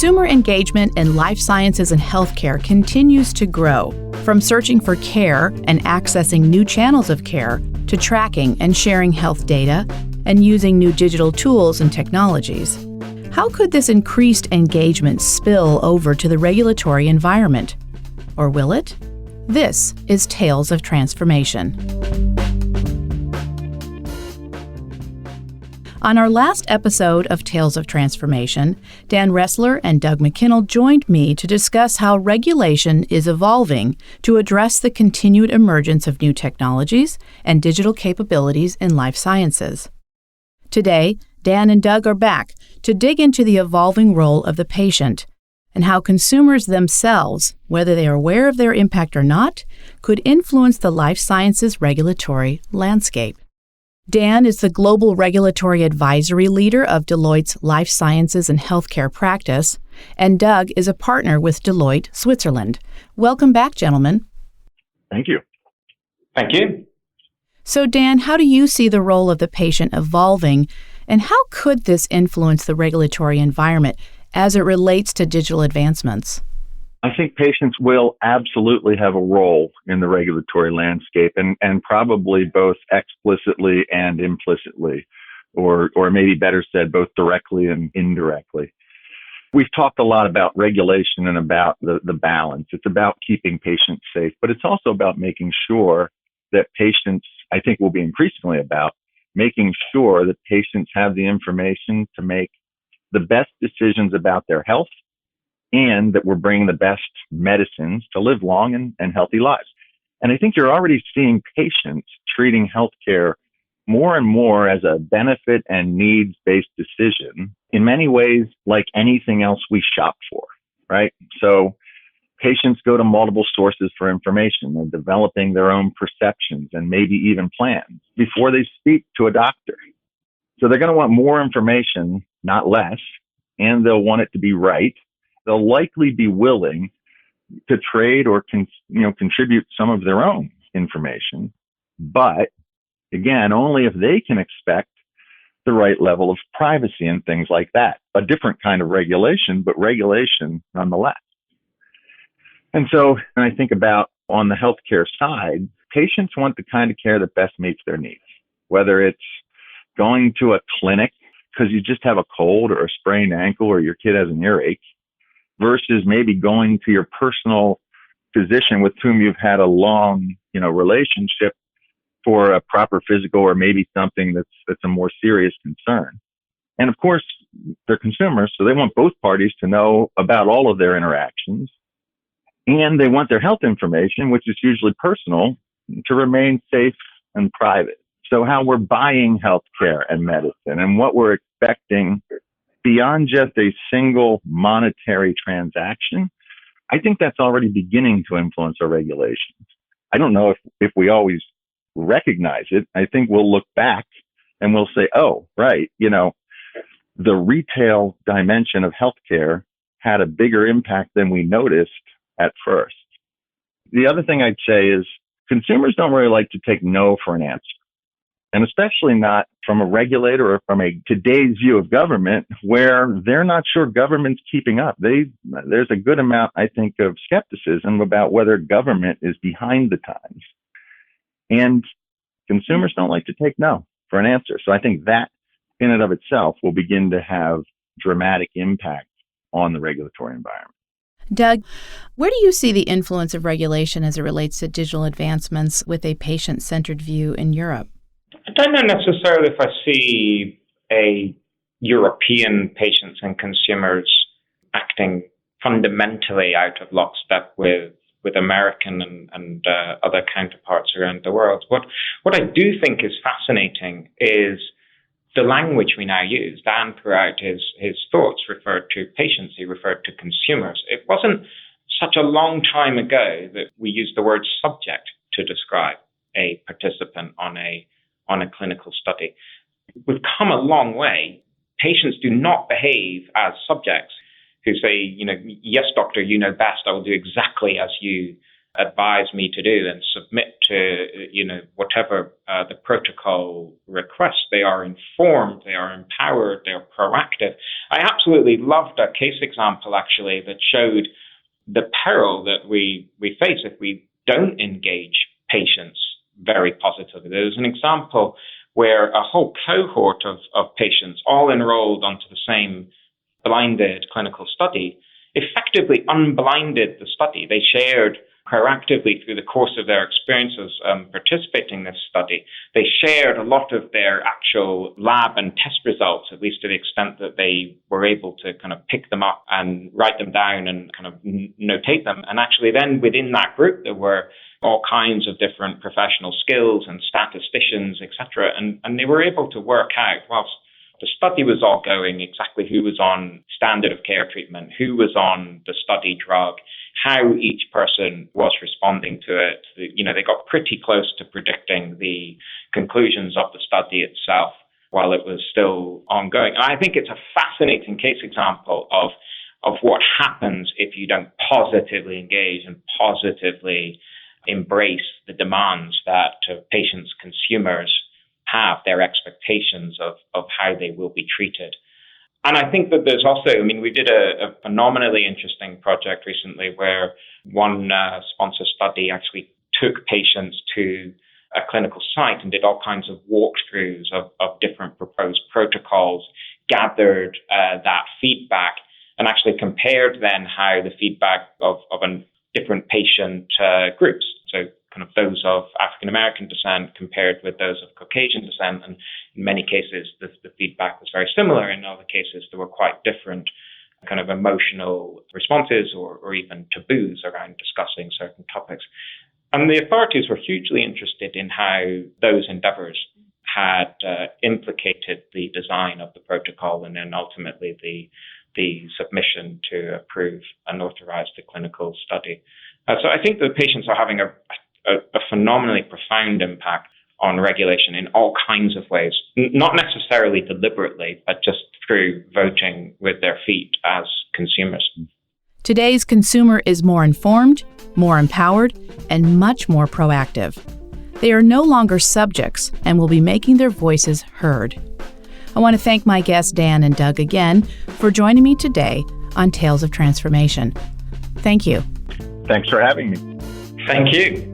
Consumer engagement in life sciences and healthcare continues to grow, from searching for care and accessing new channels of care to tracking and sharing health data and using new digital tools and technologies. How could this increased engagement spill over to the regulatory environment? Or will it? This is Tales of Transformation. On our last episode of Tales of Transformation, Dan Ressler and Doug McKinnell joined me to discuss how regulation is evolving to address the continued emergence of new technologies and digital capabilities in life sciences. Today, Dan and Doug are back to dig into the evolving role of the patient and how consumers themselves, whether they are aware of their impact or not, could influence the life sciences regulatory landscape. Dan is the Global Regulatory Advisory Leader of Deloitte's Life Sciences and Healthcare practice, and Doug is a partner with Deloitte, Switzerland. Welcome back, gentlemen. Thank you. Thank you. So, Dan, how do you see the role of the patient evolving, and how could this influence the regulatory environment as it relates to digital advancements? I think patients will absolutely have a role in the regulatory landscape and probably both explicitly and implicitly, or maybe better said, both directly and indirectly. We've talked a lot about regulation and about the balance. It's about keeping patients safe, but it's also about making sure that patients, I think will be increasingly about making sure that patients have the information to make the best decisions about their health, and that we're bringing the best medicines to live long and healthy lives. And I think you're already seeing patients treating healthcare more and more as a benefit and needs-based decision, in many ways like anything else we shop for, right? So patients go to multiple sources for information. They're developing their own perceptions and maybe even plans before they speak to a doctor. So they're going to want more information, not less, and they'll want it to be right. They'll likely be willing to trade or contribute some of their own information, but again, only if they can expect the right level of privacy and things like that. A different kind of regulation, but regulation nonetheless. And so when I think about on the healthcare side, patients want the kind of care that best meets their needs, whether it's going to a clinic because you just have a cold or a sprained ankle or your kid has an earache, versus maybe going to your personal physician with whom you've had a long, relationship for a proper physical or maybe something that's a more serious concern. And of course, they're consumers, so they want both parties to know about all of their interactions. And they want their health information, which is usually personal, to remain safe and private. So how we're buying healthcare and medicine and what we're expecting beyond just a single monetary transaction, I think that's already beginning to influence our regulations. I don't know if we always recognize it. I think we'll look back and we'll say, oh, right, the retail dimension of healthcare had a bigger impact than we noticed at first. The other thing I'd say is consumers don't really like to take no for an answer. And especially not from a regulator or from today's view of government where they're not sure government's keeping up. There's a good amount, I think, of skepticism about whether government is behind the times. And consumers don't like to take no for an answer. So I think that in and of itself will begin to have dramatic impact on the regulatory environment. Doug, where do you see the influence of regulation as it relates to digital advancements with a patient-centered view in Europe? I don't know necessarily if I see a European patients and consumers acting fundamentally out of lockstep with American and other counterparts around the world. What I do think is fascinating is the language we now use. Dan, throughout his thoughts, referred to patients, he referred to consumers. It wasn't such a long time ago that we used the word subject to describe a participant on a clinical study. We've come a long way. Patients do not behave as subjects who say, yes, doctor, you know best. I will do exactly as you advise me to do and submit to, whatever the protocol requests. They are informed, they are empowered, they are proactive. I absolutely loved a case example, actually, that showed the peril that we face if we don't engage patients very positively. There was an example where a whole cohort of patients, all enrolled onto the same blinded clinical study, effectively unblinded the study. They shared proactively through the course of their experiences participating in this study. They shared a lot of their actual lab and test results, at least to the extent that they were able to kind of pick them up and write them down and kind of notate them. And actually then within that group, there were all kinds of different professional skills and statisticians, etc. And they were able to work out, whilst the study was all going, exactly who was on standard of care treatment, who was on the study drug, how each person was responding to it. They got pretty close to predicting the conclusions of the study itself while it was still ongoing. And I think it's a fascinating case example of what happens if you don't positively engage and positively embrace the demands that patients, consumers have, their expectations of how they will be treated. And I think that there's also, we did a phenomenally interesting project recently where one sponsor study actually took patients to a clinical site and did all kinds of walkthroughs of different proposed protocols, gathered that feedback, and actually compared then how the feedback of different patient groups, so kind of those of African American descent compared with those of Caucasian descent. And in many cases, the feedback was very similar. In other cases, there were quite different kind of emotional responses or even taboos around discussing certain topics. And the authorities were hugely interested in how those endeavors had implicated the design of the protocol and then ultimately the submission to approve and authorize the clinical study. So I think the patients are having a phenomenally profound impact on regulation in all kinds of ways, not necessarily deliberately, but just through voting with their feet as consumers. Today's consumer is more informed, more empowered, and much more proactive. They are no longer subjects and will be making their voices heard. I want to thank my guests Dan and Doug again for joining me today on Tales of Transformation. Thank you. Thanks for having me. Thank you.